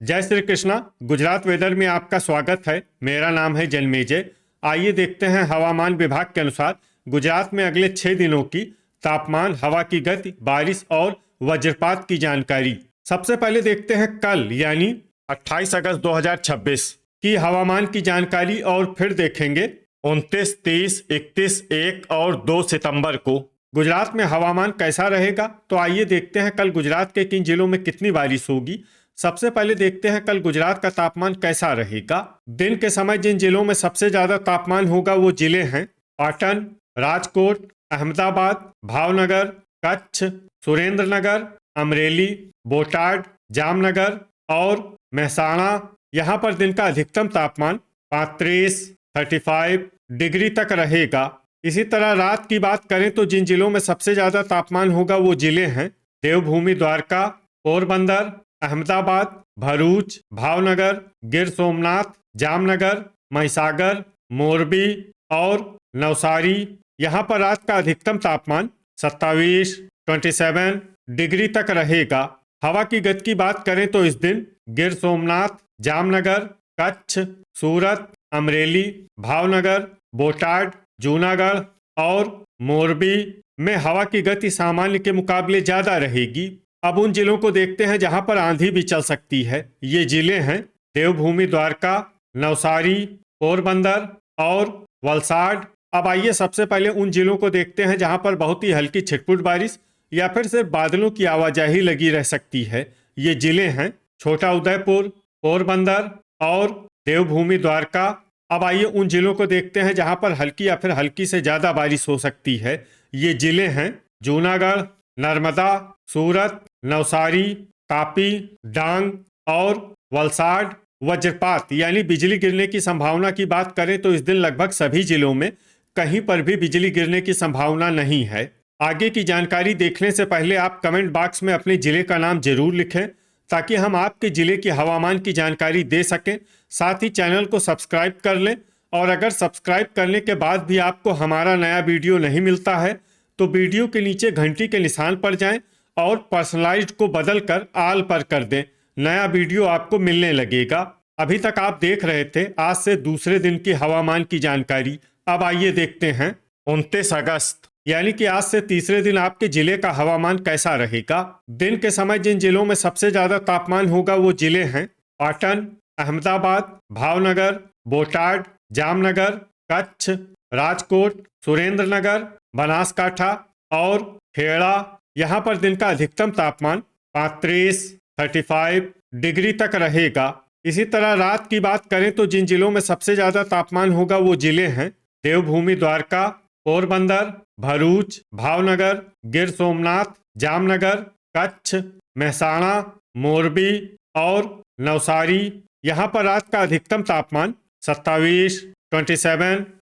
जय श्री कृष्णा। गुजरात वेदर में आपका स्वागत है। मेरा नाम है जन्मेजय। आइए देखते हैं हवामान विभाग के अनुसार गुजरात में अगले 6 दिनों की तापमान, हवा की गति, बारिश और वज्रपात की जानकारी। सबसे पहले देखते हैं कल यानी 28 अगस्त 2026 की हवामान की जानकारी और फिर देखेंगे 29, 30, 31, 1 और 2 सितंबर को गुजरात में हवामान कैसा रहेगा। तो आइए देखते हैं कल गुजरात के किन जिलों में कितनी बारिश होगी। सबसे पहले देखते हैं कल गुजरात का तापमान कैसा रहेगा। दिन के समय जिन जिलों में सबसे ज्यादा तापमान होगा वो जिले हैं पाटन, राजकोट, अहमदाबाद, भावनगर, कच्छ, सुरेंद्रनगर, अमरेली, बोटाड, जामनगर और महसाणा। यहाँ पर दिन का अधिकतम तापमान 35 डिग्री तक रहेगा। इसी तरह रात की बात करें तो जिन जिलों में सबसे ज्यादा तापमान होगा वो जिले हैं देवभूमि, द्वारका, पोरबंदर, अहमदाबाद, भरूच, भावनगर, गिर सोमनाथ, जामनगर, महिसागर, मोरबी और नवसारी। यहाँ पर रात का अधिकतम तापमान 27 डिग्री तक रहेगा। हवा की गति की बात करें तो इस दिन गिर सोमनाथ, जामनगर, कच्छ, सूरत, अमरेली, भावनगर, बोटाड, जूनागढ़ और मोरबी में हवा की गति सामान्य के मुकाबले ज्यादा रहेगी। अब उन जिलों को देखते हैं जहां पर आंधी भी चल सकती है। ये जिले हैं देवभूमि, द्वारका, नवसारी, पोरबंदर और वलसाड। अब आइए सबसे पहले उन जिलों को देखते हैं जहां पर बहुत ही हल्की छिटपुट बारिश या फिर सिर्फ बादलों की आवाजाही लगी रह सकती है। ये जिले हैं छोटा उदयपुर, पोरबंदर और देवभूमि, द्वारका। अब आइए उन जिलों को देखते हैं जहां पर हल्की या फिर हल्की से ज्यादा बारिश हो सकती है। ये जिले हैं जूनागढ़, नर्मदा, सूरत, नवसारी, तापी, डांग और वलसाड। वज्रपात यानी बिजली गिरने की संभावना की बात करें तो इस दिन लगभग सभी जिलों में कहीं पर भी बिजली गिरने की संभावना नहीं है। आगे की जानकारी देखने से पहले आप कमेंट बॉक्स में अपने जिले का नाम जरूर लिखें ताकि हम आपके जिले की हवामान की जानकारी दे सकें। साथ ही चैनल को सब्सक्राइब कर लें और अगर सब्सक्राइब करने के बाद भी आपको हमारा नया वीडियो नहीं मिलता है तो वीडियो के नीचे घंटी के निशान पर जाएं और पर्सनलाइज्ड को बदलकर आल पर कर दें। नया वीडियो आपको मिलने लगेगा। अभी तक आप देख रहे थे आज से दूसरे दिन की हवामान की जानकारी। अब आइए देखते हैं 29 अगस्त यानी कि आज से तीसरे दिन आपके जिले का हवामान कैसा रहेगा। दिन के समय जिन जिलों में सबसे ज्यादा तापमान होगा वो जिले हैं पाटन, अहमदाबाद, भावनगर, बोटाड, जामनगर, कच्छ, राजकोट, सुरेंद्रनगर, बनासकाठा और खेड़ा। यहाँ पर दिन का अधिकतम तापमान 35 डिग्री तक रहेगा। इसी तरह रात की बात करें तो जिन जिलों में सबसे ज्यादा तापमान होगा वो जिले हैं देवभूमि, द्वारका, पोरबंदर, भरूच, भावनगर, गिर सोमनाथ, जामनगर, कच्छ, महसाणा, मोरबी और नवसारी। यहाँ पर रात का अधिकतम तापमान 27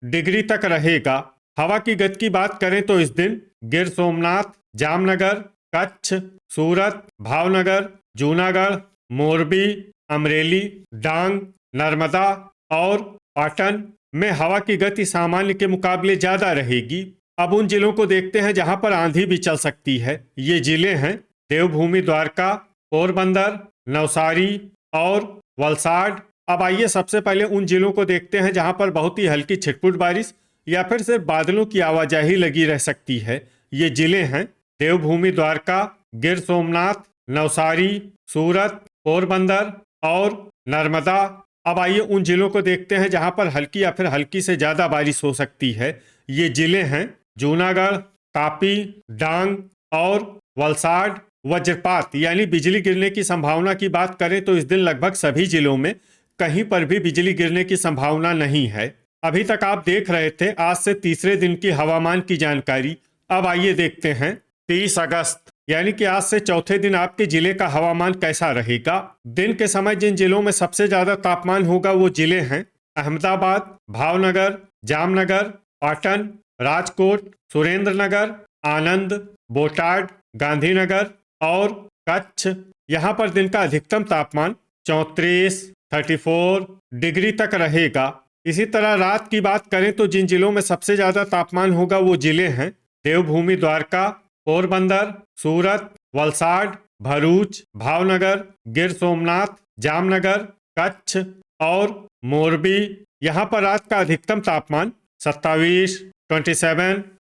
डिग्री तक रहेगा। हवा की गति की बात करें तो इस दिन गिर सोमनाथ, जामनगर, कच्छ, सूरत, भावनगर, जूनागढ़, मोरबी, अमरेली, डांग, नर्मदा और पाटन में हवा की गति सामान्य के मुकाबले ज्यादा रहेगी। अब उन जिलों को देखते हैं जहां पर आंधी भी चल सकती है। ये जिले हैं देवभूमि, द्वारका, पोरबंदर, नवसारी और वलसाड। अब आइए सबसे पहले उन जिलों को देखते हैं जहां पर बहुत ही हल्की छिटपुट बारिश या फिर सिर्फ बादलों की आवाजाही लगी रह सकती है। ये जिले हैं देवभूमि, द्वारका, गिर सोमनाथ, नवसारी, सूरत, पोरबंदर और नर्मदा। अब आइए उन जिलों को देखते हैं जहां पर हल्की या फिर हल्की से ज्यादा बारिश हो सकती है। ये जिले हैं जूनागढ़, तापी, डांग और वलसाड। वज्रपात यानी बिजली गिरने की संभावना की बात करें तो इस दिन लगभग सभी जिलों में कहीं पर भी बिजली गिरने की संभावना नहीं है। अभी तक आप देख रहे थे आज से तीसरे दिन की हवामान की जानकारी। अब आइए देखते हैं 30 अगस्त यानी कि आज से चौथे दिन आपके जिले का हवामान कैसा रहेगा। दिन के समय जिन जिलों में सबसे ज्यादा तापमान होगा वो जिले हैं अहमदाबाद, भावनगर, जामनगर, पाटन, राजकोट, सुरेंद्रनगर, आनंद, बोटाड, गांधीनगर और कच्छ। यहाँ पर दिन का अधिकतम तापमान 34 डिग्री तक रहेगा। इसी तरह रात की बात करें तो जिन जिलों में सबसे ज्यादा तापमान होगा वो जिले हैं देवभूमि, द्वारका, पोरबंदर, सूरत, वलसाड, भरूच, भावनगर, गिर सोमनाथ, जामनगर, कच्छ और मोरबी। यहाँ पर रात का अधिकतम तापमान 27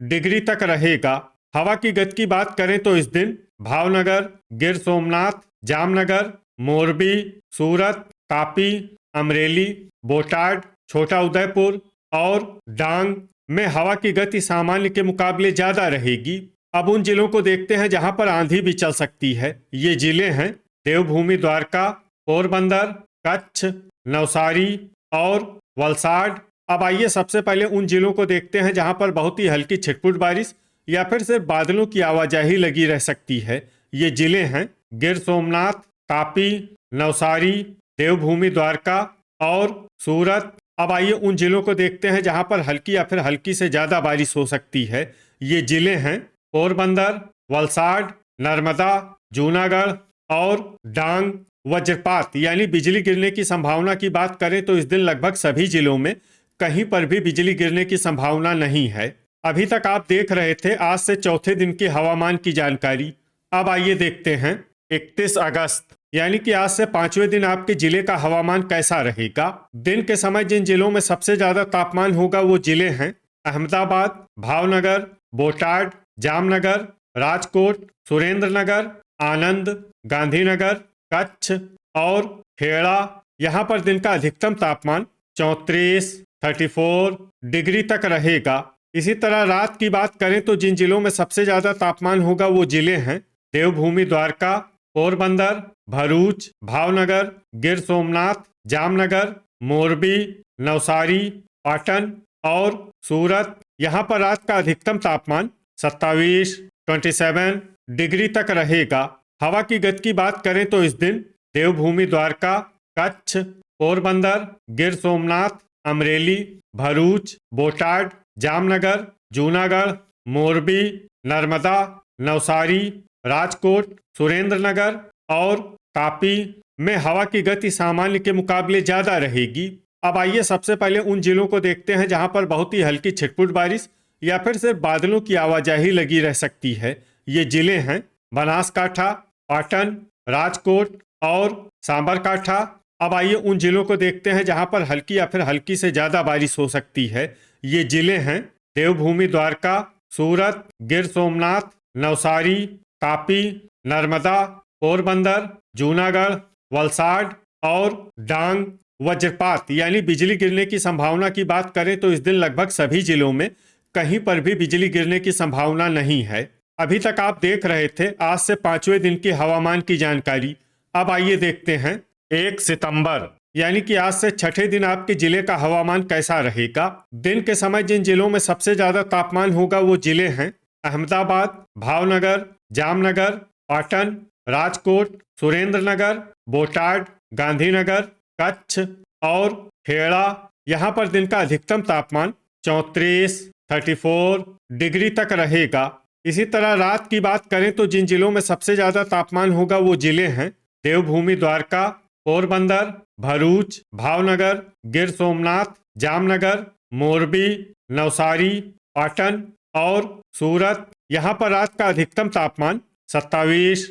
डिग्री तक रहेगा। हवा की गति की बात करें तो इस दिन भावनगर, गिर सोमनाथ, जामनगर, मोरबी, सूरत, तापी, अमरेली, बोटाड, छोटा उदयपुर और डांग में हवा की गति सामान्य के मुकाबले ज्यादा रहेगी। अब उन जिलों को देखते हैं जहां पर आंधी भी चल सकती है। ये जिले हैं देवभूमि द्वारका, पोरबंदर, कच्छ, नवसारी और वलसाड। अब आइए सबसे पहले उन जिलों को देखते हैं जहां पर बहुत ही हल्की छिटपुट बारिश या फिर सिर्फ बादलों की आवाजाही लगी रह सकती है। ये जिले हैं गिर सोमनाथ, तापी, नवसारी, देवभूमि द्वारका और सूरत। अब आइए उन जिलों को देखते हैं जहां पर हल्की या फिर हल्की से ज्यादा बारिश हो सकती है। ये जिले हैं पोरबंदर, वलसाड, नर्मदा, जूनागढ़ और डांग। वज्रपात यानी बिजली गिरने की संभावना की बात करें तो इस दिन लगभग सभी जिलों में कहीं पर भी बिजली गिरने की संभावना नहीं है। अभी तक आप देख रहे थे आज से चौथे दिन की हवामान की जानकारी। अब आइए देखते हैं 31 अगस्त यानी कि आज से 5वें दिन आपके जिले का हवामान कैसा रहेगा। दिन के समय जिन जिलों में सबसे ज्यादा तापमान होगा वो जिले हैं अहमदाबाद, भावनगर, बोटाड, जामनगर, राजकोट, सुरेंद्रनगर, आनंद, गांधीनगर, कच्छ और खेड़ा। यहाँ पर दिन का अधिकतम तापमान 34 डिग्री तक रहेगा। इसी तरह रात की बात करें तो जिन जिलों में सबसे ज्यादा तापमान होगा वो जिले हैं देवभूमि द्वारका, पोरबंदर, भरूच, भावनगर, गिर सोमनाथ, जामनगर, मोरबी, नवसारी, पाटन और सूरत। यहाँ पर रात का अधिकतम तापमान 27 डिग्री तक रहेगा। हवा की गति की बात करें तो इस दिन देवभूमि द्वारका, कच्छ, पोरबंदर, गिर सोमनाथ, अमरेली, भरूच, बोटाड, जामनगर, जूनागढ़, मोरबी, नर्मदा, नवसारी, राजकोट, सुरेंद्रनगर और तापी में हवा की गति सामान्य के मुकाबले ज्यादा रहेगी। अब आइए सबसे पहले उन जिलों को देखते हैं जहां पर बहुत ही हल्की छिटपुट बारिश या फिर सिर्फ बादलों की आवाजाही लगी रह सकती है। ये जिले हैं बनासकाठा, पाटन, राजकोट और सांबरकाठा। अब आइए उन जिलों को देखते हैं जहां पर हल्की या फिर हल्की से ज्यादा बारिश हो सकती है। ये जिले हैं देवभूमि द्वारका, सूरत, गिर सोमनाथ, नवसारी, तापी, नर्मदा, पोरबंदर, जूनागढ़, वलसाड और डांग। वज्रपात यानी बिजली गिरने की संभावना की बात करें तो इस दिन लगभग सभी जिलों में कहीं पर भी बिजली गिरने की संभावना नहीं है। अभी तक आप देख रहे थे आज से 5वें दिन की हवामान की जानकारी। अब आइए देखते हैं 1 सितंबर यानी कि आज से छठे दिन आपके जिले का हवामान कैसा रहेगा। दिन के समय जिन जिलों में सबसे ज्यादा तापमान होगा वो जिले हैं अहमदाबाद, भावनगर, जामनगर, पाटन, राजकोट, सुरेंद्रनगर, बोटाड, गांधीनगर, कच्छ और खेड़ा। यहाँ पर दिन का अधिकतम तापमान 34 डिग्री तक रहेगा। इसी तरह रात की बात करें तो जिन जिलों में सबसे ज्यादा तापमान होगा वो जिले हैं देवभूमि द्वारका, पोरबंदर, भरूच, भावनगर, गिर सोमनाथ, जामनगर, मोरबी, नवसारी, पाटन और सूरत। यहाँ पर रात का अधिकतम तापमान 27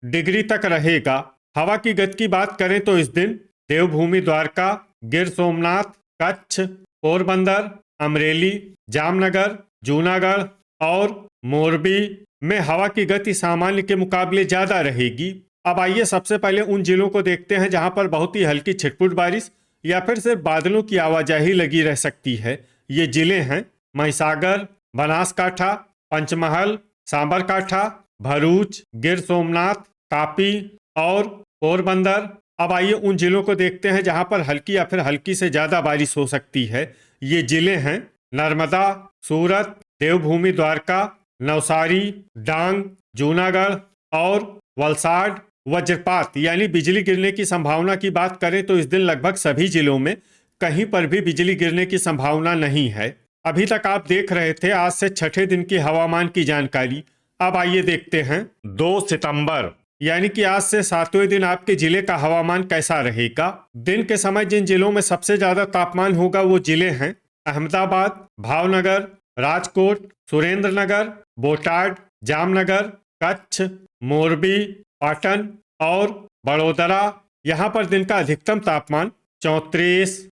डिग्री तक रहेगा। हवा की गति की बात करें तो इस दिन देवभूमि द्वारका, गिर सोमनाथ, कच्छ, पोरबंदर, अमरेली, जामनगर, जूनागढ़ और मोरबी में हवा की गति सामान्य के मुकाबले ज्यादा रहेगी। अब आइए सबसे पहले उन जिलों को देखते हैं जहां पर बहुत ही हल्की छिटपुट बारिश या फिर सिर्फ बादलों की आवाजाही लगी रह सकती है। ये जिले हैं महिसागर, बनासकाठा, पंचमहल, सांबरकाठा, भरूच, गिर सोमनाथ, तापी और पोरबंदर। अब आइए उन जिलों को देखते हैं जहां पर हल्की या फिर हल्की से ज्यादा बारिश हो सकती है। ये जिले हैं नर्मदा, सूरत, देवभूमि द्वारका, नवसारी, डांग, जूनागढ़ और वलसाड। वज्रपात यानी बिजली गिरने की संभावना की बात करें तो इस दिन लगभग सभी जिलों में कहीं पर भी बिजली गिरने की संभावना नहीं है। अभी तक आप देख रहे थे आज से छठे दिन की हवामान की जानकारी। अब आइए देखते हैं 2 सितंबर यानी कि आज से 7वें दिन आपके जिले का हवामान कैसा रहेगा। दिन के समय जिन जिलों में सबसे ज्यादा तापमान होगा वो जिले हैं अहमदाबाद, भावनगर, राजकोट, सुरेंद्रनगर, बोटाड, जामनगर, कच्छ, मोरबी, पाटन और बड़ोदरा। यहाँ पर दिन का अधिकतम तापमान 34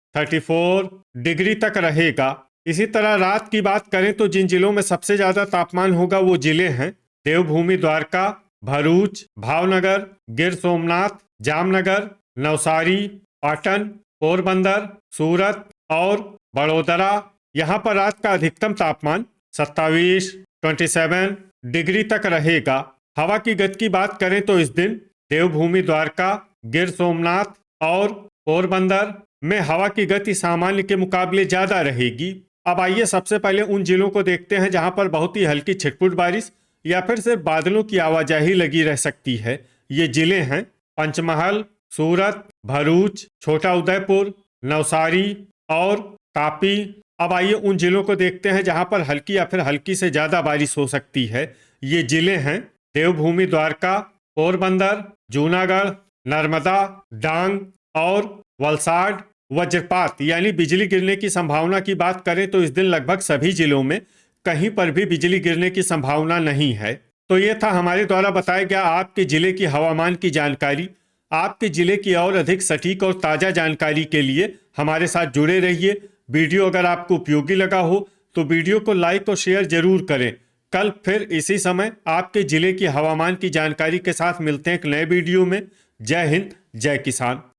डिग्री तक रहेगा। इसी तरह रात की बात करें तो जिन जिलों में सबसे ज्यादा तापमान होगा वो जिले हैं देवभूमि द्वारका, भरूच, भावनगर, गिर सोमनाथ, जामनगर, नवसारी, पाटन, पोरबंदर, सूरत और बड़ोदरा। यहाँ पर रात का अधिकतम तापमान 27 डिग्री तक रहेगा। हवा की गति की बात करें तो इस दिन देवभूमि द्वारका, गिर सोमनाथ और पोरबंदर में हवा की गति सामान्य के मुकाबले ज्यादा रहेगी। अब आइए सबसे पहले उन जिलों को देखते हैं जहां पर बहुत ही हल्की छिटपुट बारिश या फिर सिर्फ बादलों की आवाजाही लगी रह सकती है। ये जिले हैं पंचमहल, सूरत, भरूच, छोटा उदयपुर, नवसारी और तापी। अब आइए उन जिलों को देखते हैं जहां पर हल्की या फिर हल्की से ज्यादा बारिश हो सकती है। ये जिले हैं देवभूमि द्वारका, पोरबंदर, जूनागढ़, नर्मदा, डांग और वलसाड। वज्रपात यानी बिजली गिरने की संभावना की बात करें तो इस दिन लगभग सभी जिलों में कहीं पर भी बिजली गिरने की संभावना नहीं है। तो ये था हमारे द्वारा बताया गया आपके जिले की हवामान की जानकारी। आपके जिले की और अधिक सटीक और ताज़ा जानकारी के लिए हमारे साथ जुड़े रहिए। वीडियो अगर आपको उपयोगी लगा हो तो वीडियो को लाइक और शेयर जरूर करें। कल फिर इसी समय आपके जिले की हवामान की जानकारी के साथ मिलते हैं एक नए वीडियो में। जय हिंद, जय किसान।